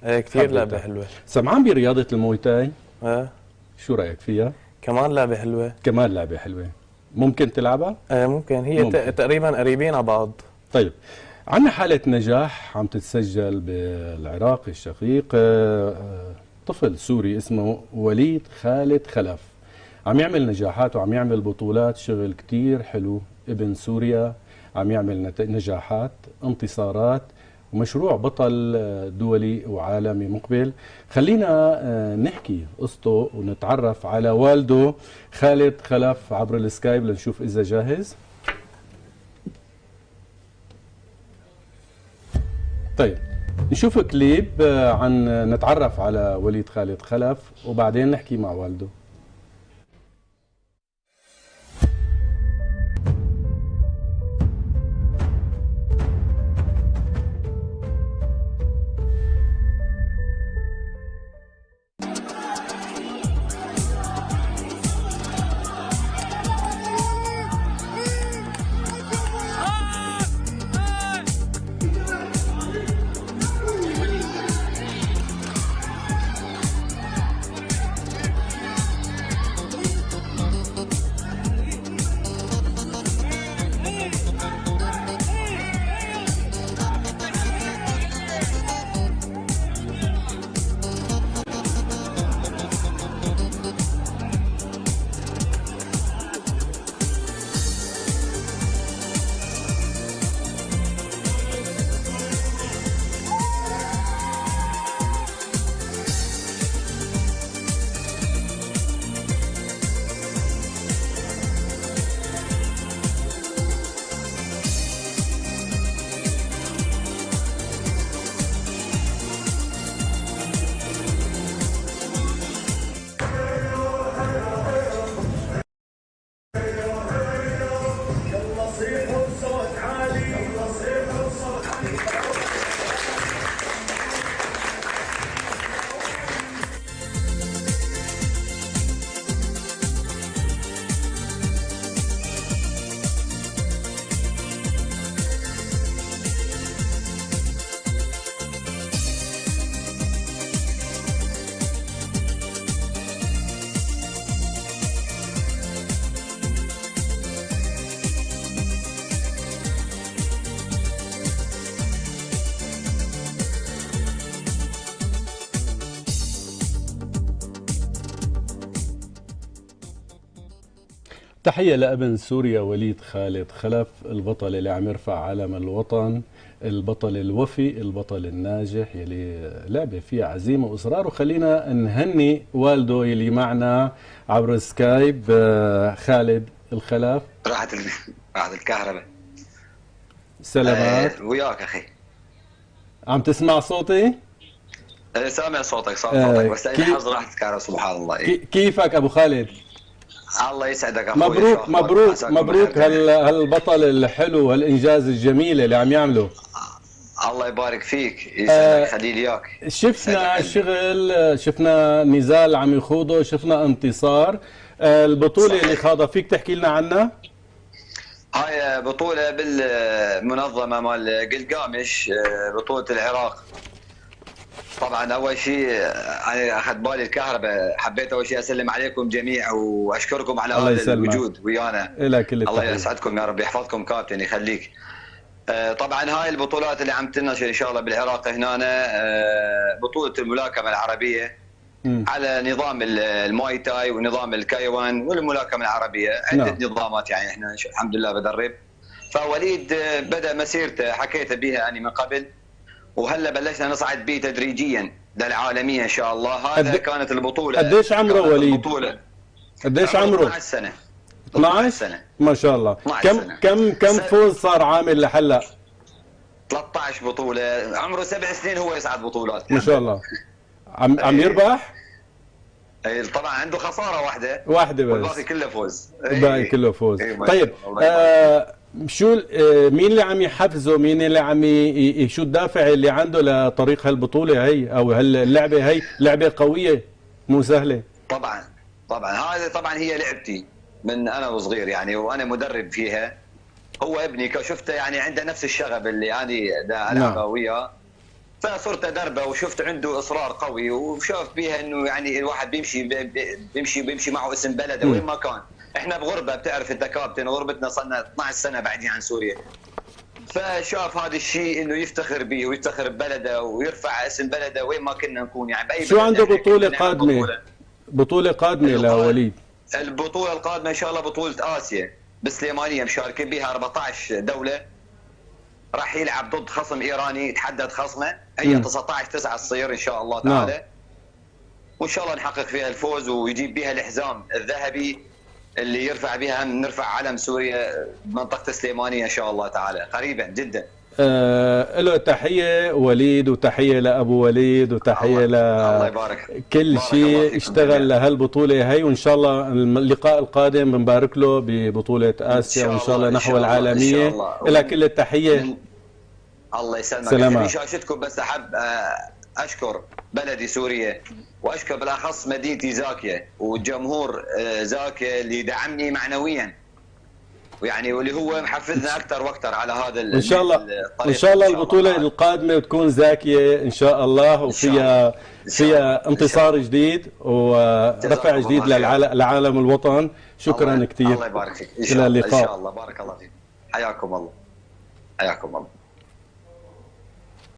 ايه كثير لعبة حلوة. سمعان برياضة الموي تاي؟ ايه شو رأيك فيها؟ كمان لعبة حلوة. كمان لعبة حلوة. ممكن تلعبها؟ ايه ممكن، هي ممكن. تقريبا قريبين على بعض. طيب، عندنا حالة نجاح عم تتسجل بالعراق الشقيق. طفل سوري اسمه وليد خالد خلف عم يعمل نجاحات وعم يعمل بطولات، شغل كتير حلو. ابن سوريا عم يعمل نجاحات، انتصارات، ومشروع بطل دولي وعالمي مقبل. خلينا نحكي قصته ونتعرف على والده خالد خلف عبر السكايب لنشوف إذا جاهز. طيب نشوف كليب عن نتعرف على وليد خالد خلف وبعدين نحكي مع والده. تحية لابن سوريا وليد خالد خلف، البطل اللي عم يرفع علم الوطن، البطل الوفي، البطل الناجح يلي لعبة فيها عزيمة وإصرار. وخلينا نهني والده يلي معنا عبر سكايب، خالد الخلف. راحت الكهرباء. سلامات. وياك أخي. عم تسمع صوتي؟ سامع صوتك صوتك بس الحظ راحت الكهرباء سبحان الله. كيفك أبو خالد؟ الله يسعدك اخوي. مبروك مبروك مبروك هالبطل الحلو وهالانجاز الجميل اللي عم يعمله. الله يبارك فيك، يسعدك خلي لي اياك. شفنا شغل، شفنا نزال عم يخوضه، شفنا انتصار. البطولة صحيح. اللي خاضها فيك تحكي لنا عنها؟ هاي بطولة بالمنظمة مال قلقامش، بطولة العراق. طبعا اول شيء انا اخذ بالي الكهرباء، حبيت اول شيء اسلم عليكم جميع واشكركم على هذا الوجود ويانا. الله يسعدكم يا رب، يحفظكم كابتن يخليك. طبعا هاي البطولات اللي عم تنشر ان شاء الله بالعراق هنا، بطولة الملاكمة العربية على نظام الماي تاي ونظام الكايوان والملاكمة العربية، عدة نظامات يعني احنا الحمد لله بدرب. فوليد بدا مسيرته حكيت بها اني من قبل، وهلا بلشنا نصعد به تدريجيا للعالميه ان شاء الله. هذا كانت البطوله. قديش عمره وليد؟ قديش عمره؟ 12 سنه. 12 سنه ما شاء الله. كم فوز صار عامل لحلا؟ 13 بطوله. عمره 7 سنين هو يصعد بطولات ما شاء الله. عم يربح؟ طبعا عنده خساره واحده بس والباقي كله فوز. الباقي كله فوز. طيب شو مين اللي عم يحفزه؟ مين اللي عم شو الدافع اللي عنده لطريق هالبطوله هي او هاللعبه هي؟ لعبه قويه مو سهله. طبعا هذه طبعا هي لعبتي من انا وصغير يعني، وانا مدرب فيها. هو ابني شفته يعني عنده نفس الشغف اللي انا دا العبه وياه، فصرت ادربه وشفت عنده اصرار قوي، وشاف بيها انه يعني الواحد بيمشي معه اسم بلده وين ما كان. احنا بغربه، بتعرف انت كابتن، غربتنا صرنا 12 سنه بعيدين عن سوريا. فشاف هذا الشيء انه يفتخر به ويفتخر ببلده ويرفع اسم بلده وين ما كنا نكون، يعني باي شو عنده بلد بطوله قادمه؟ بطوله قادمه لوليد؟ البطوله القادمه ان شاء الله بطوله اسيا بالسليمانيه، مشاركين بها 14 دوله. راح يلعب ضد خصم ايراني، يتحدد خصمه، هي 19/9 تصير ان شاء الله تعالى. نعم. وان شاء الله نحقق فيها الفوز ويجيب بها الحزام الذهبي اللي يرفع بها، نرفع علم سوريا بمنطقه السليمانيه ان شاء الله تعالى قريبا جدا. له تحيه وليد، وتحيه لابو وليد، وتحيه الله يبارك كل شيء اشتغل لهالبطوله هي. وان شاء الله اللقاء القادم بنبارك له ببطوله اسيا، وان شاء الله نحو العالميه. الى كل التحيه. الله يسلمك. سلامات. في شاشتكم بس احب اشكر بلدي سوريا، واشكر بالاخص مدينتي زاكيه وجمهور زاكيه اللي دعمني معنويا، ويعني واللي هو محفزنا اكثر واكثر على هذا ان شاء الله. ان شاء الله البطوله القادمه تكون زاكيه ان شاء الله، وفيها انتصار جديد ورفع جديد للعالم الوطن. شكرا كثير. الله يبارك فيك. الى اللقاء. ان شاء الله. بارك الله فيك. حياكم الله. حياكم الله.